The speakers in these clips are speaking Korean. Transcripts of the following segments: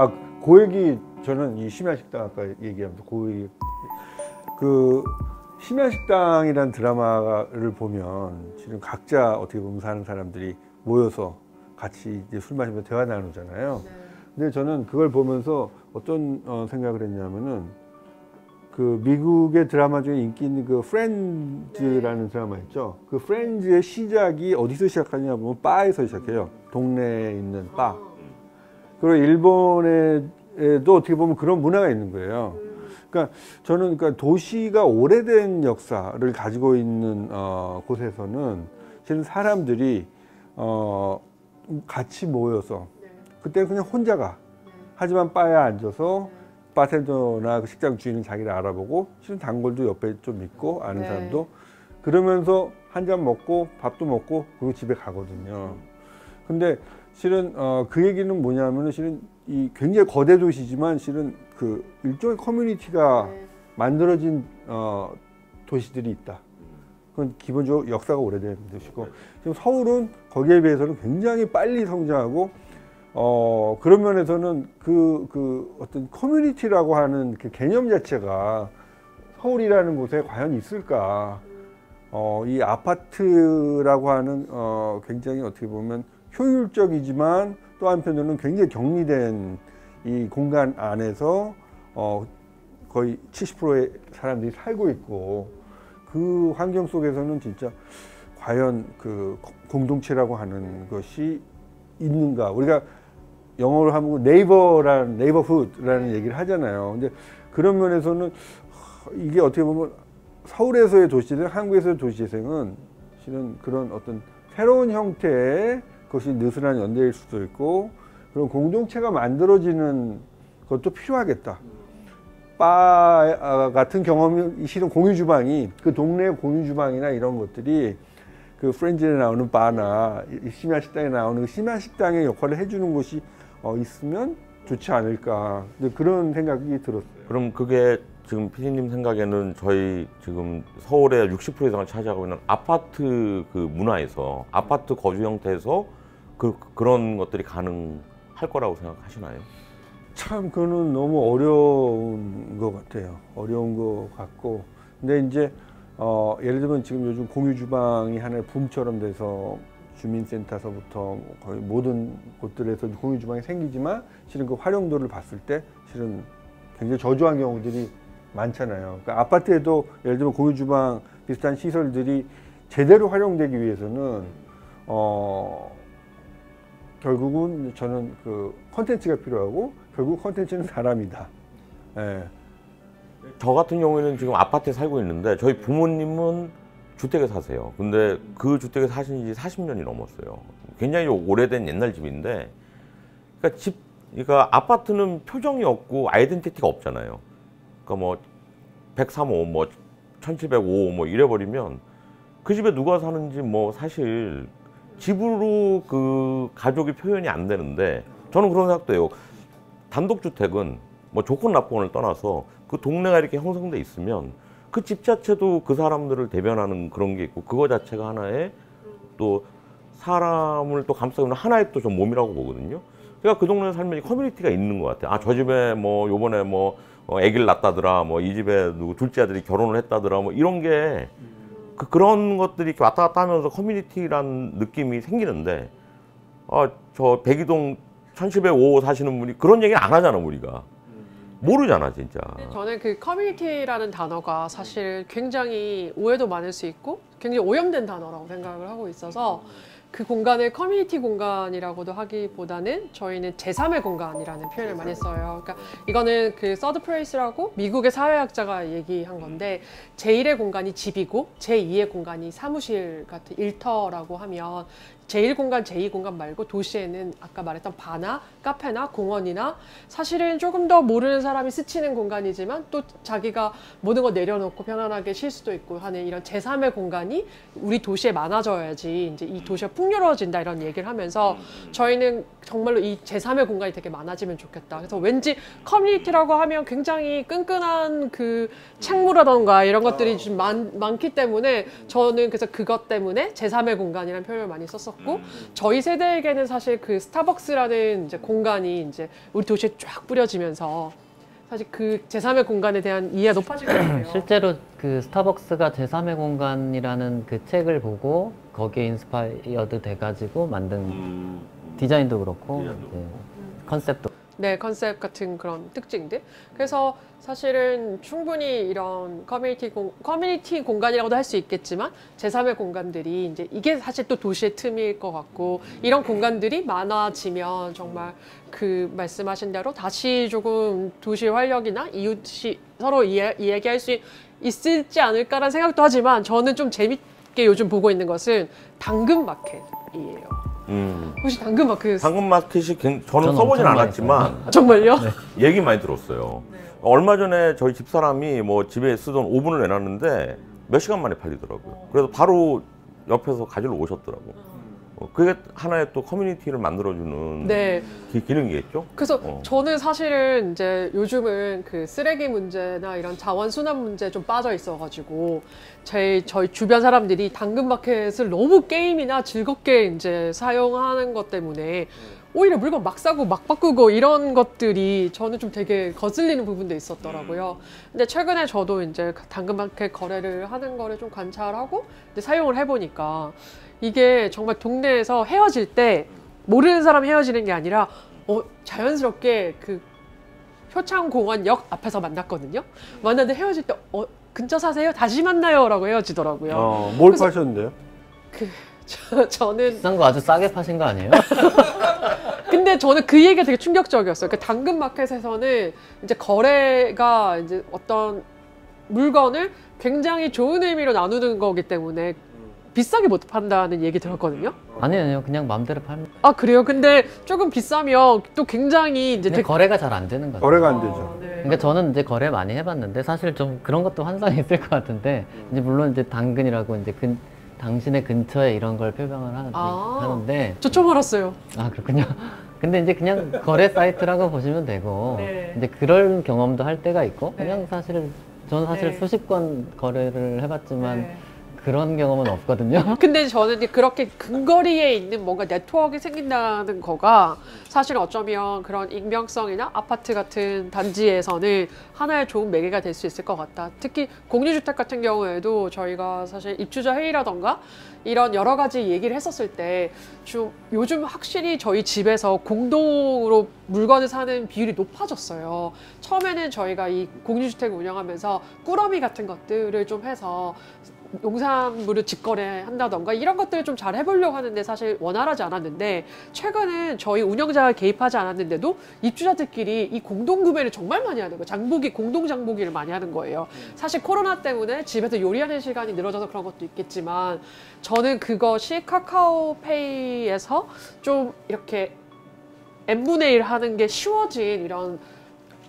그 얘기 저는 이 심야식당 아까 얘기하면서 그 얘기 그 심야식당이라는 드라마를 보면 지금 각자 어떻게 보면 사는 사람들이 모여서 같이 이제 술 마시면서 대화 나누잖아요. 근데 저는 그걸 보면서 어떤 생각을 했냐면은 그 미국의 드라마 중에 인기 있는 그 프렌즈라는 드라마 있죠. 그 프렌즈의 시작이 어디서 시작하냐 보면 바에서 시작해요. 동네에 있는 바. 그리고 일본에도 어떻게 보면 그런 문화가 있는 거예요. 그러니까 저는 도시가 오래된 역사를 가지고 있는 곳에서는 실은 사람들이 같이 모여서 그때는 그냥 혼자 가. 하지만 바에 앉아서 바텐더나 그 식당 주인은 자기를 알아보고 실은 단골도 옆에 좀 있고 아는 사람도 그러면서 한 잔 먹고 밥도 먹고 그리고 집에 가거든요. 근데 실은 그 얘기는 뭐냐면은 실은 이 굉장히 거대 도시지만 실은 그 일종의 커뮤니티가 만들어진 도시들이 있다. 그건 기본적으로 역사가 오래된 도시고 지금 서울은 거기에 비해서는 굉장히 빨리 성장하고 그런 면에서는 그 어떤 커뮤니티라고 하는 그 개념 자체가 서울이라는 곳에 과연 있을까? 이 아파트라고 하는 굉장히 어떻게 보면 효율적이지만 또 한편으로는 굉장히 격리된 이 공간 안에서 거의 70%의 사람들이 살고 있고 그 환경 속에서는 진짜 과연 그 공동체라고 하는 것이 있는가? 우리가 영어로 하면 네이버후드라는 얘기를 하잖아요. 근데 그런 면에서는 이게 어떻게 보면 서울에서의 도시생, 한국에서의 도시생은 실은 그런 어떤 새로운 형태의 그것이 느슨한 연대일 수도 있고 그런 공동체가 만들어지는 것도 필요하겠다. 바 같은 경험이 실은 공유주방이 그 동네의 공유주방이나 이런 것들이 그 프렌즈에 나오는 바나 심야식당에 나오는 심야식당의 역할을 해주는 곳이 있으면 좋지 않을까 그런 생각이 들었어요. 그럼 그게 지금 PD님 생각에는 저희 지금 서울의 60% 이상을 차지하고 있는 아파트 그 문화에서 아파트 거주 형태에서 그런 것들이 가능할 거라고 생각하시나요? 참 그거는 너무 어려운 것 같아요. 어려운 것 같고 근데 이제 예를 들면 지금 요즘 공유주방이 하나의 붐처럼 돼서 주민센터서부터 거의 모든 곳들에서 공유주방이 생기지만 실은 그 활용도를 봤을 때 실은 굉장히 저조한 경우들이 많잖아요. 그러니까 아파트에도 예를 들면 공유주방 비슷한 시설들이 제대로 활용되기 위해서는 결국은 저는 그 컨텐츠가 필요하고 결국 컨텐츠는 사람이다. 예. 저 같은 경우에는 지금 아파트에 살고 있는데 저희 부모님은 주택에 사세요. 근데 그 주택에 사신 지 40년이 넘었어요. 굉장히 오래된 옛날 집인데 그러니까 아파트는 표정이 없고 아이덴티티가 없잖아요. 그러니까 뭐 103호, 뭐 1705 뭐 이래버리면 그 집에 누가 사는지 뭐 사실 집으로 그 가족이 표현이 안 되는데 저는 그런 생각도 해요. 단독주택은 뭐 좋건 나쁜을 떠나서 그 동네가 이렇게 형성돼 있으면 그 집 자체도 그 사람들을 대변하는 그런 게 있고 그거 자체가 하나의 또 사람을 또 감싸고 있는 하나의 또 좀 몸이라고 보거든요. 그러니까 그 동네 살면 커뮤니티가 있는 것 같아요. 아, 저 집에 뭐 요번에 뭐 아기를 낳았다더라, 뭐 이 집에 누구 둘째 아들이 결혼을 했다더라, 뭐 이런 게 그런 것들이 이렇게 왔다 갔다 하면서 커뮤니티란 느낌이 생기는데 저 백이동 1705 사시는 분이 그런 얘기 안 하잖아. 우리가 모르잖아 진짜. 저는 그 커뮤니티라는 단어가 사실 굉장히 오해도 많을 수 있고 굉장히 오염된 단어라고 생각을 하고 있어서 그 공간을 커뮤니티 공간이라고도 하기보다는 저희는 제3의 공간이라는 표현을 많이 써요. 그러니까 이거는 그 서드 프레이스라고 미국의 사회학자가 얘기한 건데 제1의 공간이 집이고 제2의 공간이 사무실 같은 일터라고 하면 제1 공간, 제2 공간 말고 도시에는 아까 말했던 바나 카페나 공원이나 사실은 조금 더 모르는 사람이 스치는 공간이지만 또 자기가 모든 거 내려놓고 편안하게 쉴 수도 있고 하는 이런 제3의 공간이 우리 도시에 많아져야지 이제 이 도시가 풍요로워진다 이런 얘기를 하면서 저희는 정말로 이 제3의 공간이 되게 많아지면 좋겠다. 그래서 왠지 커뮤니티라고 하면 굉장히 끈끈한 그 책무라던가 이런 것들이 좀 많기 때문에 저는 그래서 그것 때문에 제3의 공간이라는 표현을 많이 썼었고 저희 세대에게는 사실 그 스타벅스라는 이제 공간이 이제 우리 도시에 쫙 뿌려지면서 사실 그 제3의 공간에 대한 이해가 높아질 것 같아요. 실제로 그 스타벅스가 제3의 공간이라는 그 책을 보고 거기에 인스파이어드 돼가지고 만든 디자인도 그렇고 컨셉도 네, 컨셉 같은 그런 특징들. 그래서 사실은 충분히 이런 커뮤니티 공간이라고도 할 수 있겠지만 제3의 공간들이 이제 이게 사실 또 도시의 틈일 것 같고 이런 공간들이 많아지면 정말 그 말씀하신 대로 다시 조금 도시 활력이나 이웃이 서로 이야기할 수 있을지 않을까라는 생각도 하지만 저는 좀 재밌게 요즘 보고 있는 것은 당근마켓이에요. 혹시 당근마켓 당근마켓이 저는 써보진 엄청 많이 않았지만 정말요? 얘기 많이 들었어요. 얼마 전에 저희 집사람이 뭐 집에 쓰던 오븐을 내놨는데 몇 시간 만에 팔리더라고요. 그래서 바로 옆에서 가지러 오셨더라고. 그게 하나의 또 커뮤니티를 만들어주는 네. 기능이겠죠? 그래서 저는 사실은 이제 요즘은 그 쓰레기 문제나 이런 자원순환 문제에 좀 빠져 있어가지고 저희 주변 사람들이 당근마켓을 너무 게임이나 즐겁게 이제 사용하는 것 때문에 오히려 물건 막 사고 막 바꾸고 이런 것들이 저는 좀 되게 거슬리는 부분도 있었더라고요. 근데 최근에 저도 이제 당근마켓 거래를 하는 거를 좀 관찰하고 이제 사용을 해보니까 이게 정말 동네에서 헤어질 때 모르는 사람 헤어지는 게 아니라 자연스럽게 그 효창공원역 앞에서 만났거든요. 만났는데 헤어질 때 근처 사세요? 다시 만나요? 라고 헤어지더라고요. 뭘 파셨는데요? 저는 비싼 거 아주 싸게 파신 거 아니에요? 근데 저는 그 얘기가 되게 충격적이었어요. 그 당근마켓에서는 이제 거래가 이제 어떤 물건을 굉장히 좋은 의미로 나누는 거기 때문에 비싸게 못 판다는 얘기 들었거든요. 아니에요. 그냥 마음대로 팔면. 아, 그래요? 근데 조금 비싸면 또 굉장히 이제 근데 거래가 잘 안 되는 거죠. 거래가 안 되죠. 네. 그러니까 저는 이제 거래 많이 해봤는데 사실 좀 그런 것도 환상이 있을 것 같은데 이제 물론 이제 당근이라고 이제 당신의 근처에 이런 걸 표방을 하는데 저 처음 알았어요. 아 그렇군요. 근데 이제 그냥 거래 사이트라고 보시면 되고 네. 이제 그런 경험도 할 때가 있고 네. 그냥 저는 사실 네. 수십 건 거래를 해봤지만 네. 그런 경험은 없거든요. 근데 저는 이제 그렇게 근거리에 있는 뭔가 네트워크가 생긴다는 거가 사실 어쩌면 그런 익명성이나 아파트 같은 단지에서는 하나의 좋은 매개가 될 수 있을 것 같다. 특히 공유주택 같은 경우에도 저희가 사실 입주자 회의라던가 이런 여러 가지 얘기를 했었을 때 좀 요즘 확실히 저희 집에서 공동으로 물건을 사는 비율이 높아졌어요. 처음에는 저희가 이 공유주택 운영하면서 꾸러미 같은 것들을 좀 해서 농산물을 직거래한다던가 이런 것들을 좀 잘 해보려고 하는데 사실 원활하지 않았는데 최근은 저희 운영자가 개입하지 않았는데도 입주자들끼리 이 공동구매를 정말 많이 하는 거예요. 공동장보기를 많이 하는 거예요. 사실 코로나 때문에 집에서 요리하는 시간이 늘어져서 그런 것도 있겠지만 저는 그것이 카카오페이에서 좀 이렇게 n분의 1 하는 게 쉬워진 이런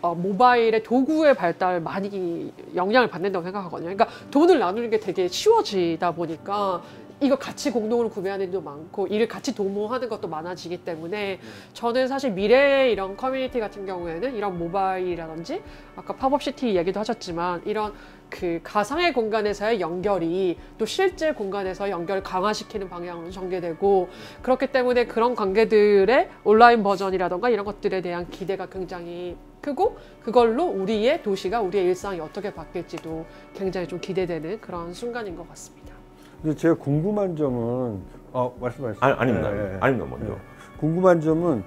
모바일의 도구의 발달 많이 영향을 받는다고 생각하거든요. 그러니까 돈을 나누는 게 되게 쉬워지다 보니까 이거 같이 공동으로 구매하는 일도 많고 일을 같이 도모하는 것도 많아지기 때문에 저는 사실 미래의 이런 커뮤니티 같은 경우에는 이런 모바일이라든지 아까 팝업시티 얘기도 하셨지만 이런 그 가상의 공간에서의 연결이 또 실제 공간에서 연결을 강화시키는 방향으로 전개되고 그렇기 때문에 그런 관계들의 온라인 버전이라던가 이런 것들에 대한 기대가 굉장히 크고 그걸로 우리의 도시가 우리의 일상이 어떻게 바뀔지도 굉장히 좀 기대되는 그런 순간인 것 같습니다. 근데 제가 궁금한 점은 말씀하세요. 아닙니다. 아닙니다. 먼저. 궁금한 점은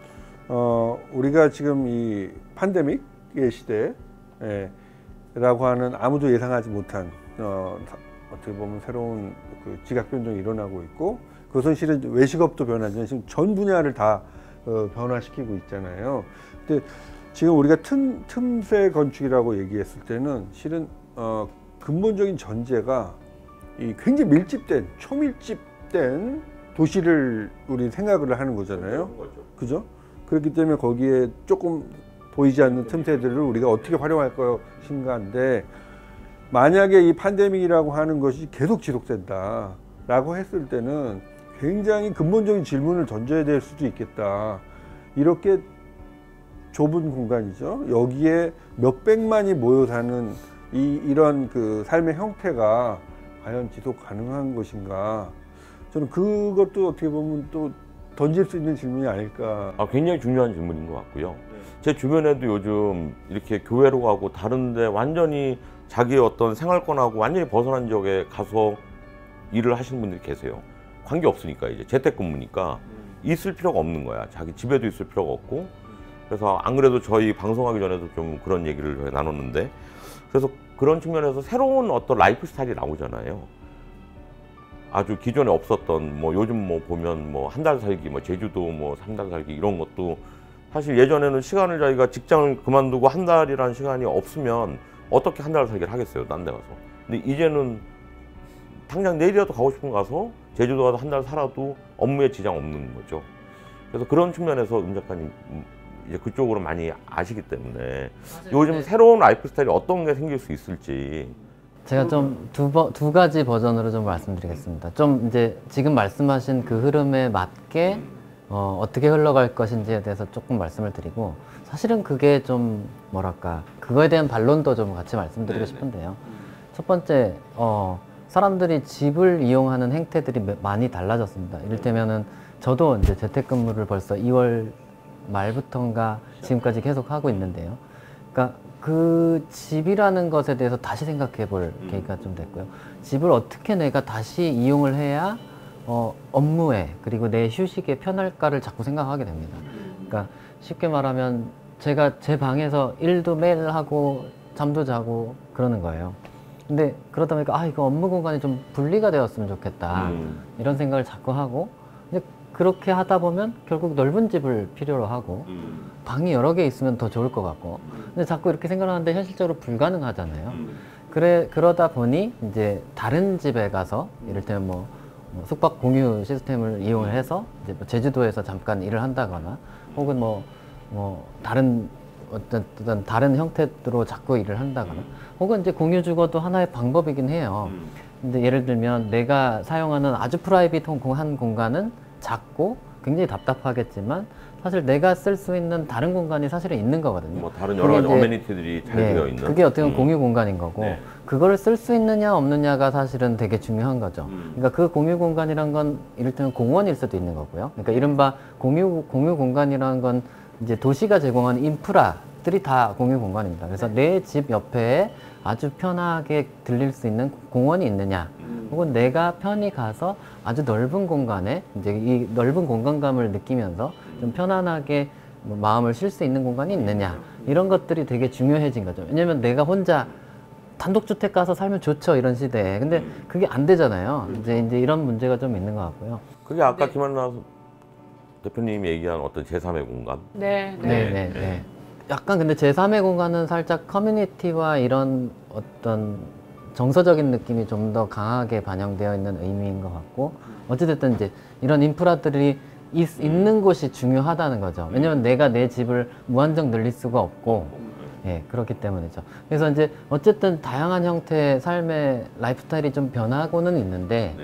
우리가 지금 이 팬데믹의 시대라고 하는 아무도 예상하지 못한 어떻게 보면 새로운 그 지각 변동이 일어나고 있고 그것은 실은 외식업도 변하지만 지금 전 분야를 다 변화시키고 있잖아요. 근데 지금 우리가 틈새 건축이라고 얘기했을 때는 실은 근본적인 전제가 이 굉장히 밀집된 초밀집된 도시를 우리 생각을 하는 거잖아요. 그죠? 그렇기 때문에 거기에 조금 보이지 않는 틈새들을 우리가 어떻게 활용할 것인가인데 만약에 이 팬데믹이라고 하는 것이 계속 지속된다라고 했을 때는 굉장히 근본적인 질문을 던져야 될 수도 있겠다. 이렇게 좁은 공간이죠. 여기에 몇백만이 모여 사는 이런 그 삶의 형태가 과연 지속 가능한 것인가? 저는 그것도 어떻게 보면 또 던질 수 있는 질문이 아닐까. 굉장히 중요한 질문인 것 같고요. 제 주변에도 요즘 이렇게 교회로 가고 다른데 완전히 자기의 어떤 생활권하고 완전히 벗어난 지역에 가서 일을 하시는 분들이 계세요. 관계 없으니까 이제 재택근무니까 있을 필요가 없는 거야. 자기 집에도 있을 필요가 없고. 그래서 안 그래도 저희 방송하기 전에도 좀 그런 얘기를 저희 나눴는데, 그래서 그런 측면에서 새로운 어떤 라이프 스타일이 나오잖아요. 아주 기존에 없었던 뭐 요즘 뭐 보면 뭐 한 달 살기, 뭐 제주도 뭐 3달 살기 이런 것도 사실 예전에는 시간을 자기가 직장을 그만두고 한 달이라는 시간이 없으면 어떻게 한 달 살기를 하겠어요, 딴 데 가서. 근데 이제는 당장 내일이라도 가고 싶으면 가서 제주도 가서 한 달 살아도 업무에 지장 없는 거죠. 그래서 그런 측면에서 작가님 이제 그쪽으로 많이 아시기 때문에 요즘 새로운 라이프 스타일이 어떤 게 생길 수 있을지. 제가 좀 두 가지 버전으로 좀 말씀드리겠습니다. 좀 이제 지금 말씀하신 그 흐름에 맞게 어떻게 흘러갈 것인지에 대해서 조금 말씀을 드리고, 사실은 그게 좀 뭐랄까, 그거에 대한 반론도 좀 같이 말씀드리고 싶은데요. 첫 번째, 사람들이 집을 이용하는 행태들이 많이 달라졌습니다. 이를테면은 저도 이제 재택근무를 벌써 2월 말부터인가 지금까지 계속 하고 있는데요. 그러니까 그 집이라는 것에 대해서 다시 생각해 볼 계기가 좀 됐고요. 집을 어떻게 내가 다시 이용을 해야 업무에 그리고 내 휴식에 편할까를 자꾸 생각하게 됩니다. 그러니까 쉽게 말하면 제가 제 방에서 일도 매일 하고 잠도 자고 그러는 거예요. 근데 그러다 보니까 이거 업무 공간이 좀 분리가 되었으면 좋겠다, 이런 생각을 자꾸 하고, 근데 그렇게 하다 보면 결국 넓은 집을 필요로 하고 방이 여러 개 있으면 더 좋을 것 같고, 근데 자꾸 이렇게 생각하는데 현실적으로 불가능하잖아요. 그러다 보니 이제 다른 집에 가서 이를테면 뭐 숙박 공유 시스템을 이용을 해서 이제 뭐 제주도에서 잠깐 일을 한다거나, 혹은 뭐 다른 어떤 다른 형태로 자꾸 일을 한다거나, 혹은 이제 공유 주거도 하나의 방법이긴 해요. 근데 예를 들면 내가 사용하는 아주 프라이빗한 공간은 작고 굉장히 답답하겠지만 사실 내가 쓸 수 있는 다른 공간이 사실은 있는 거거든요. 뭐 다른 여러 가지 어메니티들이 잘 되어 있는. 그게 어떻게 보면 공유 공간인 거고, 그거를 쓸 수 있느냐 없느냐가 사실은 되게 중요한 거죠. 그러니까 그 공유 공간이란 건 이를테면 공원일 수도 있는 거고요. 그러니까 이른바 공유 공간이라는 건 이제 도시가 제공하는 인프라들이 다 공유 공간입니다. 그래서 내 집 옆에 아주 편하게 들릴 수 있는 공원이 있느냐, 혹은 내가 편히 가서 아주 넓은 공간에 이제 이 넓은 공간감을 느끼면서 좀 편안하게 마음을 쉴 수 있는 공간이 있느냐, 이런 것들이 되게 중요해진 거죠. 왜냐면 내가 혼자 단독주택 가서 살면 좋죠, 이런 시대에. 근데 그게 안 되잖아요. 이제 이런 문제가 좀 있는 것 같고요. 그게 아까 김한나 대표님이 얘기한 어떤 제3의 공간. 네. 약간 근데 제3의 공간은 살짝 커뮤니티와 이런 어떤 정서적인 느낌이 좀 더 강하게 반영되어 있는 의미인 것 같고, 어찌됐든 이제 이런 인프라들이 있는 곳이 중요하다는 거죠. 왜냐면 내가 내 집을 무한정 늘릴 수가 없고, 그렇기 때문이죠. 그래서 이제 어쨌든 다양한 형태의 삶의 라이프스타일이 좀 변하고는 있는데,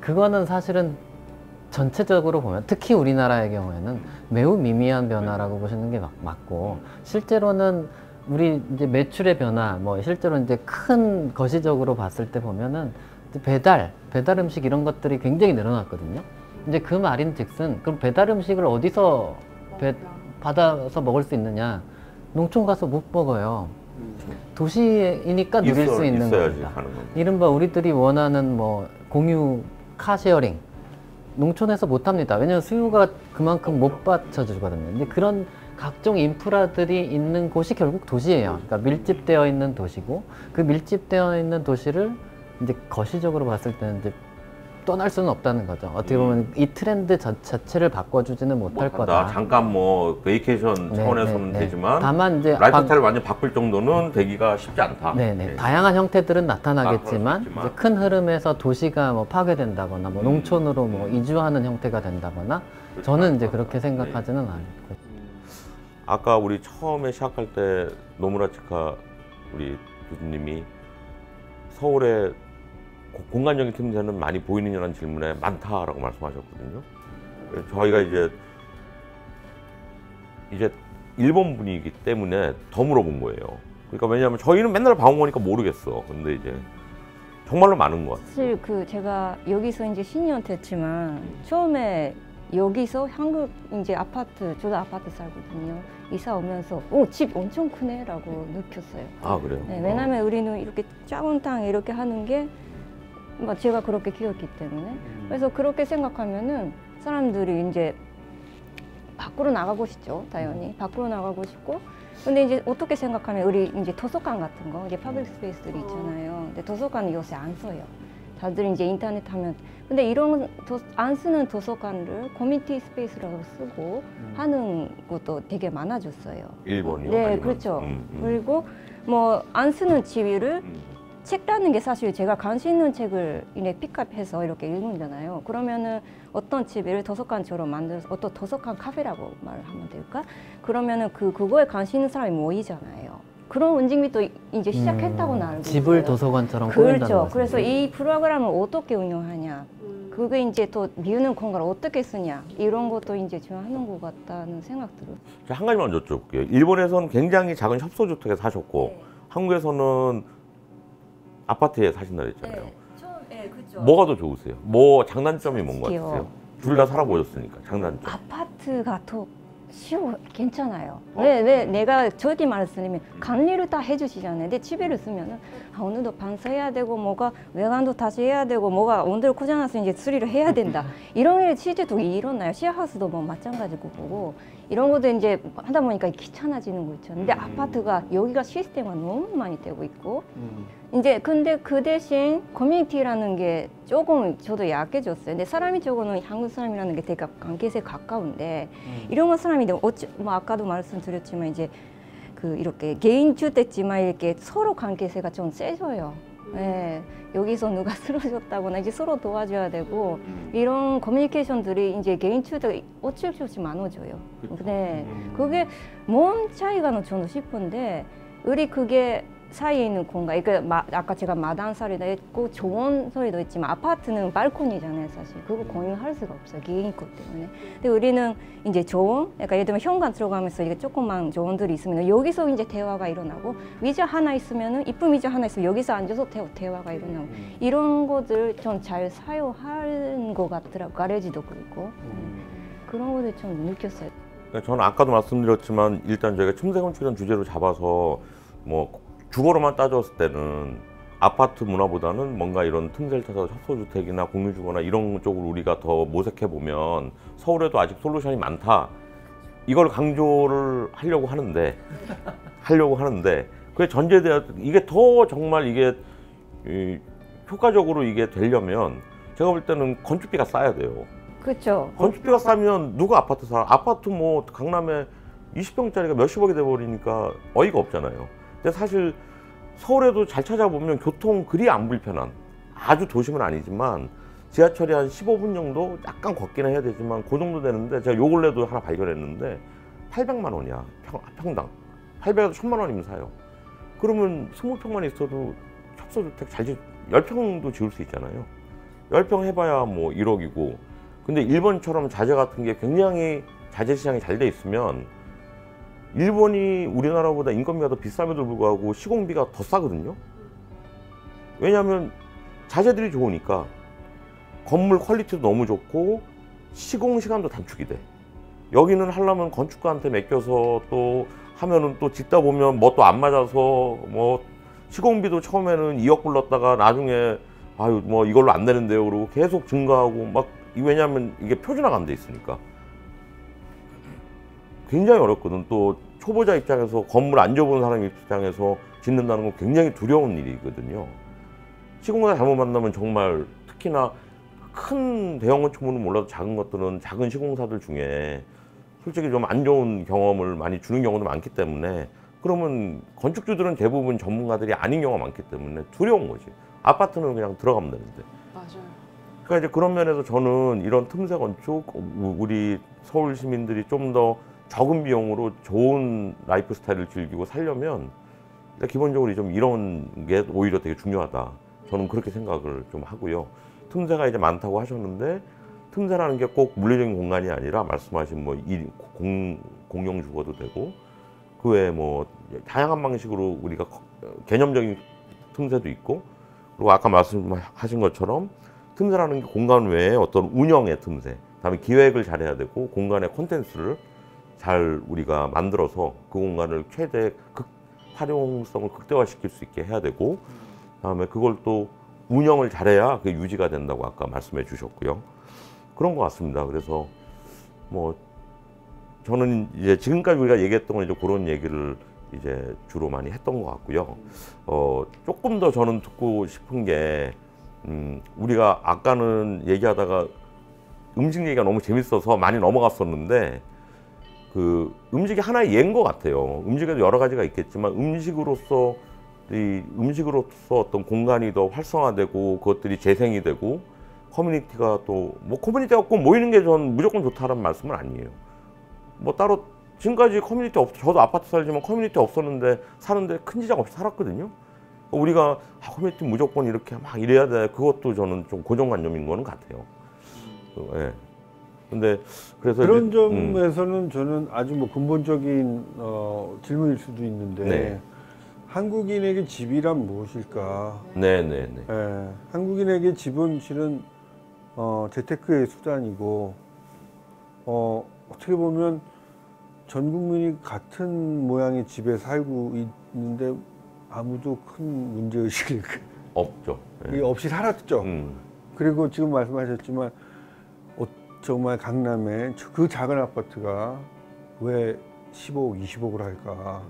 그거는 사실은 전체적으로 보면, 특히 우리나라의 경우에는 매우 미미한 변화라고 보시는 게 맞고, 실제로는 우리 이제 매출의 변화, 뭐 실제로 이제 큰 거시적으로 봤을 때 보면은 배달 음식 이런 것들이 굉장히 늘어났거든요. 이제 그 말인즉슨, 그럼 배달 음식을 어디서 받아서 먹을 수 있느냐? 농촌 가서 못 먹어요. 도시이니까 누릴 수 있는 겁니다. 이른바 우리들이 원하는 뭐 공유 카쉐어링, 농촌에서 못 합니다. 왜냐하면 수요가 그만큼 못 받쳐주거든요. 근데 그런 각종 인프라들이 있는 곳이 결국 도시예요. 그러니까 밀집되어 있는 도시고, 그 밀집되어 있는 도시를 이제 거시적으로 봤을 때는 이제 떠날 수는 없다는 거죠. 어떻게 보면 이 트렌드 자체를 바꿔주지는 못할 거다. 잠깐 뭐 베이케이션 차원에서는 되지만, 다만 이제 라이프 스타일을 완전 바꿀 정도는 되기가 쉽지 않다. 다양한 형태들은 나타나겠지만, 이제 큰 흐름에서 도시가 뭐 파괴된다거나, 뭐 농촌으로 뭐 이주하는 형태가 된다거나, 저는 이제 그렇게 생각하지는 않고. 아까 우리 처음에 시작할 때 노무라 치카 우리 교수님이 서울에 공간적인 틈새는 많이 보이느냐는 질문에 많다라고 말씀하셨거든요. 저희가 이제 일본 분이기 때문에 더 물어본 거예요. 그러니까 왜냐하면 저희는 맨날 방문 오니까 모르겠어. 근데 이제 정말로 많은 것 같아요. 사실 제가 여기서 이제 10년 됐지만 처음에 여기서 한국 이제 아파트, 저도 아파트 살거든요. 이사 오면서 집 엄청 크네라고 느꼈어요. 아 그래요? 네, 왜냐면 우리는 이렇게 작은 땅 이렇게 하는 게 제가 그렇게 키웠기 때문에 그래서 그렇게 생각하면은 사람들이 이제 밖으로 나가고 싶죠, 당연히 밖으로 나가고 싶고. 근데 이제 어떻게 생각하면 우리 이제 도서관 같은 거 이제 퍼블릭 스페이스들이 있잖아요. 근데 도서관 요새 안 써요. 다들 이제 인터넷 하면. 근데 이런 안 쓰는 도서관을 커뮤니티 스페이스라고 쓰고 하는 것도 되게 많아졌어요. 일본이요? 네, 아니면? 그렇죠. 그리고 뭐 안 쓰는 집을 책라는 게 사실 제가 관심 있는 책을 픽업해서 이렇게 읽는잖아요. 그러면은 어떤 집을 도서관처럼 만들어서 어떤 도서관 카페라고 말하면 될까? 그러면은 그거에 관심 있는 사람이 모이잖아요. 그런 움직임이 또 이제 시작했다고 알고 집을 있어요. 도서관처럼 꾸민다는 그렇죠. 말씀이죠. 그래서 이 프로그램을 어떻게 운영하냐, 그게 이제 또 비우는 공간을 어떻게 쓰냐 이런 것도 이제 중요한 것 같다는 생각 들어요. 한 가지만 여쭤볼게요. 일본에서는 굉장히 작은 협소주택에 사셨고 네. 한국에서는 아파트에 사신다 그랬잖아요. 네, 그렇죠. 뭐가 더 좋으세요? 뭐 장단점이 뭔 것 솔직히요. 같으세요? 둘 다 살아보셨으니까 장단점. 아파트가 더 쉬워, 괜찮아요. 왜 내가 저기 말씀드리면 관리를 다 해주시잖아요. 근데 집에를 쓰면은 오늘도 반사해야 되고 뭐가 외관도 다시 해야 되고 뭐가 온도를 고장나서 이제 수리를 해야 된다. 이런 일 실제도 일어나요. 시어하우스도 뭐 마찬가지고 보고 이런 것도 이제 하다 보니까 귀찮아지는 거 있죠. 근데 아파트가 여기가 시스템가 너무 많이 되고 있고 이제 근데 그 대신 커뮤니티라는 게 조금 저도 약해졌어요. 근데 사람이 적어는 한국 사람이라는 게 되게 관계세 가까운데 이런 거 사람이 뭐 아까도 말씀드렸지만 이제 이렇게 개인 주택지만 이렇게 서로 관계세가 좀 세져요. 네, 여기서 누가 쓰러졌다거나 이제 서로 도와줘야 되고 이런 커뮤니케이션들이 이제 개인 주택 어쩔 수 없이 많아져요. 네, 그게 뭔 차이가 저는 싶은데 우리 그게 사이에 있는 공간, 그러니까 아까 제가 마당 소리도 했고 좋은 소리도 했지만 아파트는 발코니잖아요, 사실. 그거 공유할 수가 없어요, 개인 것 때문에. 근데 우리는 이제 조언, 그러니까 예를 들면 현관 들어가면서 이게 조그만 조언들이 있으면 여기서 이제 대화가 일어나고 의자 하나 있으면은 이쁜 의자 하나 있으면 여기서 앉아서 대화가 일어나고 이런 것들 좀 잘 사용하는 것 같더라고. 가레지도 그렇고 그런 것들 좀 느꼈어요. 저는 아까도 말씀드렸지만 일단 저희가 틈새 건축이라는 주제로 잡아서 뭐 주거로만 따졌을 때는 아파트 문화보다는 뭔가 이런 틈새를 타서 협소주택이나 공유주거나 이런 쪽으로 우리가 더 모색해 보면 서울에도 아직 솔루션이 많다. 이걸 강조를 하려고 하는데 그게 전제돼야 이게 더 정말 이게 효과적으로 이게 되려면 제가 볼 때는 건축비가 싸야 돼요. 그렇죠. 건축비가 싸면 누가 아파트 사? 아파트 뭐 강남에 20평짜리가 몇십억이 돼버리니까 어이가 없잖아요. 근데 사실 서울에도 잘 찾아보면 교통 그리 안 불편한 아주 도심은 아니지만 지하철이 한 15분 정도 약간 걷기는 해야 되지만 그 정도 되는데 제가 요 근래도 하나 발견했는데 800만 원이야 평당. 800에서 1000만 원이면 사요. 그러면 20평만 있어도 협소주택 10평도 지을 수 있잖아요. 10평 해봐야 뭐 1억이고 근데 일본처럼 자재 같은 게 굉장히 자재 시장이 잘 돼 있으면 일본이 우리나라보다 인건비가 더 비쌈에도 불구하고 시공비가 더 싸거든요. 왜냐하면 자재들이 좋으니까 건물 퀄리티도 너무 좋고 시공 시간도 단축이 돼. 여기는 하려면 건축가한테 맡겨서 또 하면은 또 짓다 보면 뭐 또 안 맞아서 뭐 시공비도 처음에는 2억 불렀다가 나중에 아유 뭐 이걸로 안 되는데요 그러고 계속 증가하고 막 왜냐하면 이게 표준화가 안 돼 있으니까. 굉장히 어렵거든. 또 초보자 입장에서 건물 안 줘본 사람 입장에서 짓는다는 건 굉장히 두려운 일이거든요. 시공사 잘못 만나면 정말 특히나 큰 대형 건축물은 몰라도 작은 것들은 작은 시공사들 중에 솔직히 좀 안 좋은 경험을 많이 주는 경우도 많기 때문에 그러면 건축주들은 대부분 전문가들이 아닌 경우가 많기 때문에 두려운 거지. 아파트는 그냥 들어가면 되는데. 맞아요. 그러니까 이제 그런 면에서 저는 이런 틈새 건축 우리 서울 시민들이 좀 더 적은 비용으로 좋은 라이프 스타일을 즐기고 살려면 기본적으로 좀 이런 게 오히려 되게 중요하다. 저는 그렇게 생각을 좀 하고요. 틈새가 이제 많다고 하셨는데 틈새라는 게 꼭 물리적인 공간이 아니라 말씀하신 뭐 공용 주거도 되고 그 외에 뭐 다양한 방식으로 우리가 개념적인 틈새도 있고 그리고 아까 말씀하신 것처럼 틈새라는 게 공간 외에 어떤 운영의 틈새, 그다음에 기획을 잘해야 되고 공간의 콘텐츠를 잘 우리가 만들어서 그 공간을 최대 활용성을 극대화시킬 수 있게 해야 되고 그다음에 그걸 또 운영을 잘해야 그게 유지가 된다고 아까 말씀해 주셨고요. 그런 것 같습니다. 그래서 뭐 저는 이제 지금까지 우리가 얘기했던 건 이제 그런 얘기를 이제 주로 많이 했던 것 같고요. 조금 더 저는 듣고 싶은 게 우리가 아까는 얘기하다가 음식 얘기가 너무 재밌어서 많이 넘어갔었는데 그 음식이 하나의 예인 것 같아요. 음식에도 여러 가지가 있겠지만 음식으로서 어떤 공간이 더 활성화되고 그것들이 재생이 되고 커뮤니티가 또 뭐 커뮤니티가 꼭 모이는 게 전 무조건 좋다는 말씀은 아니에요. 뭐 따로 지금까지 커뮤니티 저도 아파트 살지만 커뮤니티 없었는데 사는데 큰 지장 없이 살았거든요. 우리가 커뮤니티 무조건 이렇게 막 이래야 돼. 그것도 저는 좀 고정관념인 거는 같아요. 예. 근데 그래서 그런 점에서는 저는 아주 뭐 근본적인 질문일 수도 있는데 네. 한국인에게 집이란 무엇일까? 네네네. 예, 한국인에게 집은 실은 재테크의 수단이고 어떻게 보면 전 국민이 같은 모양의 집에 살고 있는데 아무도 큰 문제의식이 없죠. 예. 없이 살았죠. 그리고 지금 말씀하셨지만 정말 강남에 그 작은 아파트가 왜 15억, 20억을 할까?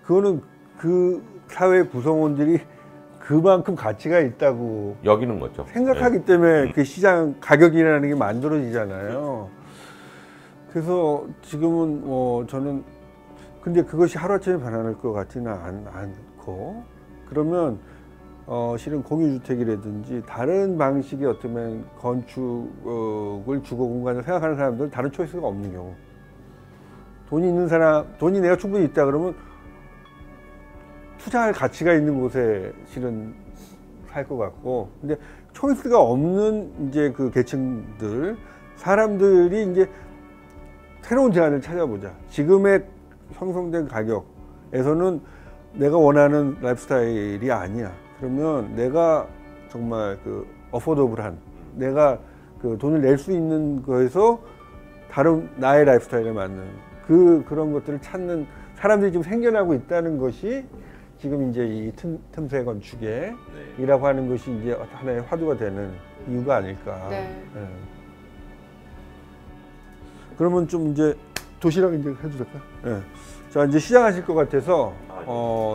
그거는 그 사회 구성원들이 그만큼 가치가 있다고 여기는 거죠. 생각하기 때문에 그 시장 가격이라는 게 만들어지잖아요. 그래서 지금은 저는 근데 그것이 하루아침에 변할 것 같지는 않고 그러면 실은 공유주택이라든지 다른 방식의 어쩌면 건축을 주거 공간을 생각하는 사람들은 다른 초이스가 없는 경우 돈이 있는 사람, 돈이 내가 충분히 있다 그러면 투자할 가치가 있는 곳에 실은 살 것 같고 근데 초이스가 없는 이제 그 계층들 사람들이 이제 새로운 제한을 찾아보자. 지금의 형성된 가격에서는 내가 원하는 라이프스타일이 아니야. 그러면 내가 정말 그 어포더블한 내가 그 돈을 낼 수 있는 거에서 다른 나의 라이프스타일에 맞는 그런 것들을 찾는 사람들이 지금 생겨나고 있다는 것이 지금 이제 이 틈새 건축이라고 하는 것이 이제 하나의 화두가 되는 이유가 아닐까. 네. 예. 그러면 좀 이제 도시락 이제 해도 될까요? 예. 자 이제 시작하실 것 같아서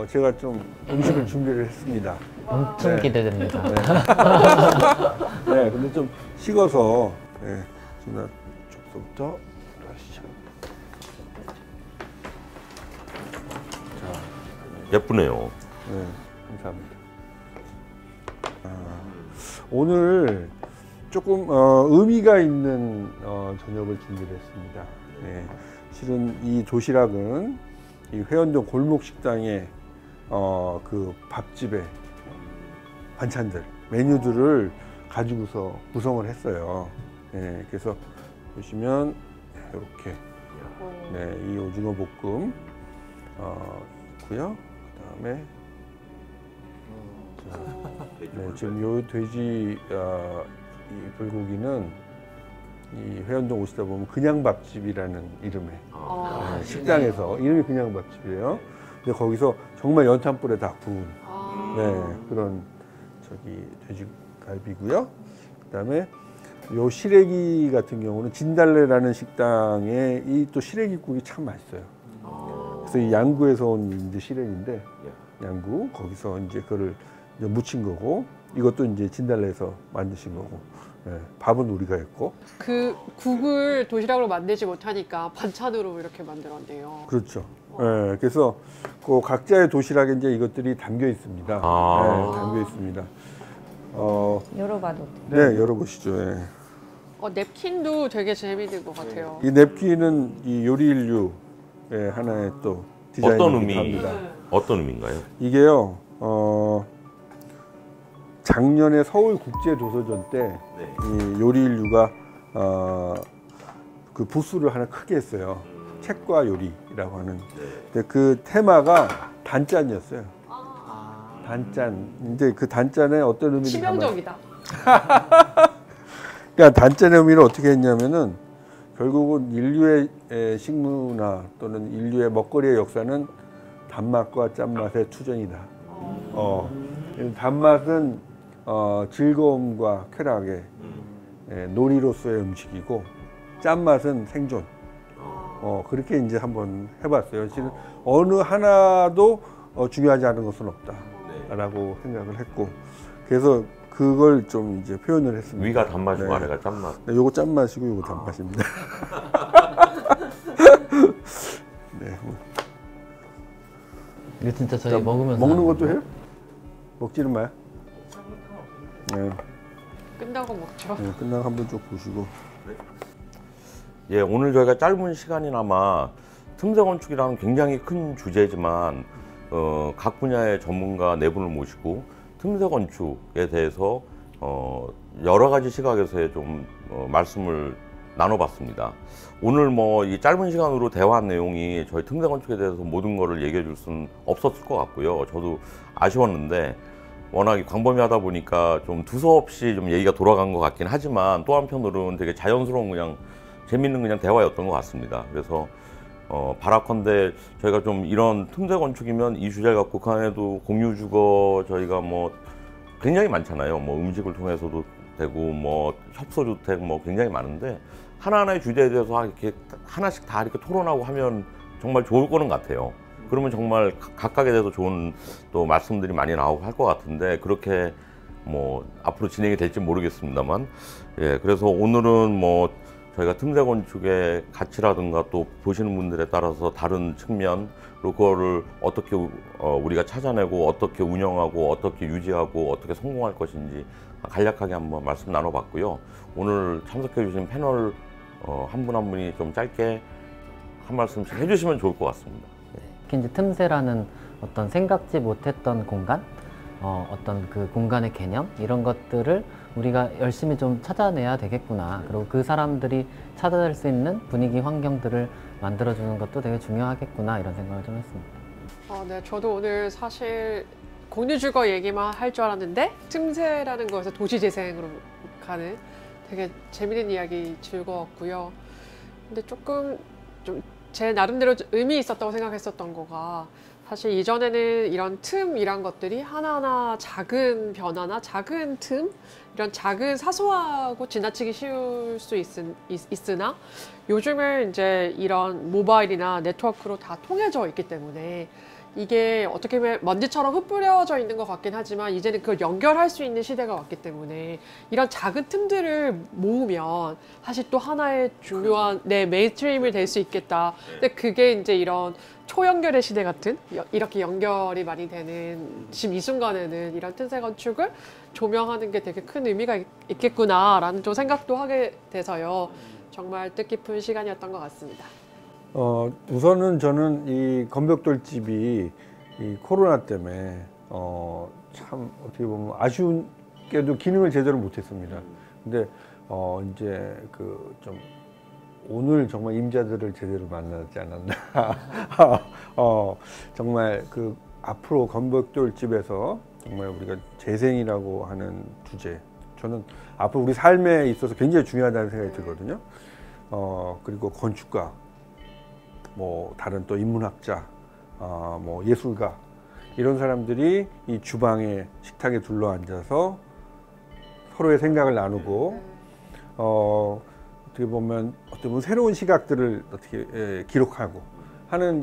제가 좀 음식을 준비를 했습니다. 엄청 네. 기대됩니다. 네, 근데 좀 식어서 누나 쪽부터 하시죠. 예쁘네요. 네, 감사합니다. 오늘 조금 의미가 있는 저녁을 준비를 했습니다. 네, 실은 이 도시락은 이 회원동 골목 식당의 그 밥집의 반찬들, 메뉴들을 가지고서 구성을 했어요. 네, 그래서 보시면 이렇게 이 오징어 볶음 있고요. 그다음에 지금 요 돼지 이 불고기는 이 회원동 오시다 보면 그냥 밥집이라는 이름의 식당에서 이름이 그냥 밥집이에요. 근데 거기서 정말 연탄불에 다 구운 그런 돼지갈비고요. 그다음에 요 시래기 같은 경우는 진달래라는 식당에 이 또 시래기국이 참 맛있어요. 그래서 이 양구에서 온 이제 시래기인데 양구 거기서 이제 그거를 이제 무친 거고 이것도 이제 진달래에서 만드신 거고 밥은 우리가 했고 그 국을 도시락으로 만들지 못하니까 반찬으로 이렇게 만들었네요. 그렇죠. 그래서 그 각자의 도시락에 이제 이것들이 담겨 있습니다. 담겨 있습니다. 열어봐도 네, 열어보시죠. 냅킨도 되게 재미있는 것 같아요. 이 냅킨은 이 요리 인류 하나의 또 디자인이기도 합니다. 어떤 의미인가요? 이게요, 작년에 서울 국제 도서전 때 이 요리인류가 그 부스를 하나 크게 했어요. 책과 요리라고 하는. 근데 그 테마가 단짠이었어요. 단짠. 이제 그 단짠에 어떤 의미를 치명적이다. 그러니까 단짠의 의미를 어떻게 했냐면은 결국은 인류의 식문화 또는 인류의 먹거리의 역사는 단맛과 짠맛의 투쟁이다. 단맛은 즐거움과 쾌락의 놀이로서의 음식이고 짠맛은 생존. 그렇게 이제 한번 해봤어요. 지금 어느 하나도 중요하지 않은 것은 없다라고 생각을 했고, 그래서 그걸 좀 이제 표현을 했습니다. 위가 단맛이고 네. 아래가 짠맛. 네, 요거 짠맛이고 요거 단맛입니다. 네. 이거 진짜 저희 자, 먹으면서 먹는 하는 것도 거예요? 해요? 먹지는 마요. 네, 끝나고 먹죠. 네, 끝나고 한번 쭉 보시고. 예, 오늘 저희가 짧은 시간이나마 틈새 건축이라는 굉장히 큰 주제지만 각 분야의 전문가 네 분을 모시고 틈새 건축에 대해서 여러 가지 시각에서 좀 말씀을 나눠봤습니다. 오늘 뭐 이 짧은 시간으로 대화한 내용이 저희 틈새 건축에 대해서 모든 거를 얘기해 줄 수는 없었을 것 같고요. 저도 아쉬웠는데 워낙 광범위하다 보니까 좀 두서없이 좀 얘기가 돌아간 것 같긴 하지만 또 한편으로는 되게 자연스러운 그냥 재밌는 그냥 대화였던 것 같습니다. 그래서 바라컨대 저희가 좀 이런 틈새 건축이면 이 주제를 갖고 그 안에도 공유주거 저희가 뭐 굉장히 많잖아요. 뭐 음식을 통해서도 되고 뭐 협소주택 뭐 굉장히 많은데 하나하나의 주제에 대해서 이렇게 하나씩 다 이렇게 토론하고 하면 정말 좋을 거는 같아요. 그러면 정말 각각에 대해서 좋은 또 말씀들이 많이 나오고 할 것 같은데 그렇게 뭐 앞으로 진행이 될지 모르겠습니다만 예, 그래서 오늘은 뭐 저희가 틈새 건축의 가치라든가 또 보시는 분들에 따라서 다른 측면 그리고 그거를 어떻게 우리가 찾아내고 어떻게 운영하고 어떻게 유지하고 어떻게 성공할 것인지 간략하게 한번 말씀 나눠봤고요. 오늘 참석해 주신 패널 한 분 한 분이 좀 짧게 한 말씀씩 해주시면 좋을 것 같습니다. 특히 이제 틈새라는 어떤 생각지 못했던 공간, 어떤 그 공간의 개념 이런 것들을 우리가 열심히 좀 찾아내야 되겠구나. 그리고 그 사람들이 찾아낼 수 있는 분위기 환경들을 만들어주는 것도 되게 중요하겠구나 이런 생각을 좀 했습니다. 네, 저도 오늘 사실 공유주거 얘기만 할 줄 알았는데 틈새라는 거에서 도시재생으로 가는 되게 재밌는 이야기 즐거웠고요. 근데 조금 좀 제 나름대로 의미 있었다고 생각했었던 거가 사실 이전에는 이런 틈이란 것들이 하나하나 작은 변화나 작은 틈 이런 작은 사소하고 지나치기 쉬울 수 있으나 요즘은 이제 이런 모바일이나 네트워크로 다 통해져 있기 때문에 이게 어떻게 보면 먼지처럼 흩뿌려져 있는 것 같긴 하지만 이제는 그걸 연결할 수 있는 시대가 왔기 때문에 이런 작은 틈들을 모으면 사실 또 하나의 중요한 메인스트림이 될 수 있겠다. 근데 그게 이제 이런 초연결의 시대 같은 이렇게 연결이 많이 되는 지금 이 순간에는 이런 틈새 건축을 조명하는 게 되게 큰 의미가 있겠구나라는 좀 생각도 하게 돼서요. 정말 뜻깊은 시간이었던 것 같습니다. 우선은 저는 이 건벽돌집이 이 코로나 때문에 참 어떻게 보면 아쉬운게도 기능을 제대로 못했습니다. 근데 이제 그 좀 오늘 정말 임자들을 제대로 만나지 않았나. 정말 그 앞으로 건벽돌집에서 정말 우리가 재생이라고 하는 주제, 저는 앞으로 우리 삶에 있어서 굉장히 중요하다는 생각이 들거든요. 그리고 건축가, 뭐 다른 또 인문학자, 뭐 예술가 이런 사람들이 이 주방에 식탁에 둘러앉아서 서로의 생각을 나누고 어떻게 보면 새로운 시각들을 어떻게 기록하고 하는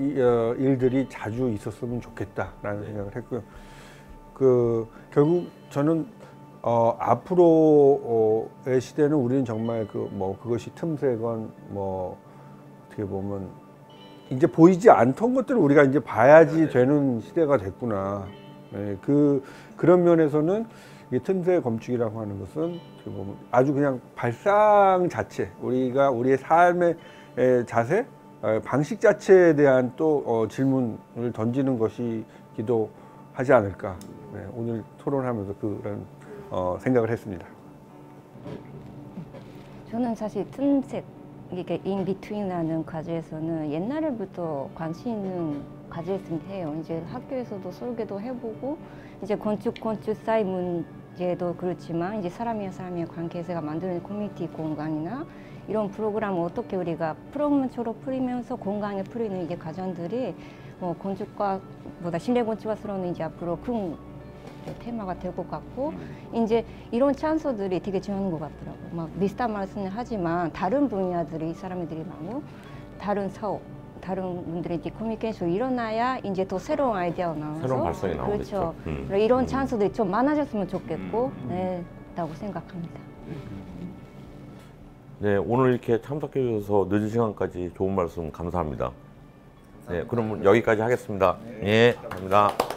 일들이 자주 있었으면 좋겠다라는 생각을 했고요. 그 결국 저는 앞으로의 시대는 우리는 정말 그것이 틈새건 뭐 어떻게 보면 이제 보이지 않던 것들을 우리가 이제 봐야지 되는 시대가 됐구나. 네, 그런 면에서는 이 틈새 건축이라고 하는 것은 어떻게 보면 아주 그냥 발상 자체, 우리의 삶의 자세, 방식 자체에 대한 또 질문을 던지는 것이기도 하지 않을까. 네, 오늘 토론하면서 그런 생각을 했습니다. 저는 사실 틈색 이게 인비트윈이라는 과제에서는 옛날부터 관심 있는 과제였으면 해요. 이제 학교에서도 설계도 해보고 이제 건축 사이 문제도 그렇지만 이제 사람이랑 사람의 관계에서 만드는 커뮤니티 공간이나 이런 프로그램을 어떻게 우리가 프로그램처럼 풀이면서 공간에 풀이는 이제 과정들이 뭐 건축과보다 실내 건축과스러운 이제 앞으로 큰 테마가 될 것 같고 이제 이런 찬스들이 되게 중요한 것 같더라고요. 막 비슷한 말씀을 하지만 다른 분야들이 이 사람들이 많고 다른 사업, 다른 분들이 이제 커뮤니케이션 일어나야 이제 또 새로운 아이디어가 나와서 새로운 발상이 나오겠죠. 그렇죠. 이런 찬스들이 좀 많아졌으면 좋겠고 라고 생각합니다. 네, 오늘 이렇게 참석해 주셔서 늦은 시간까지 좋은 말씀 감사합니다. 네, 그럼 여기까지 하겠습니다. 예, 감사합니다.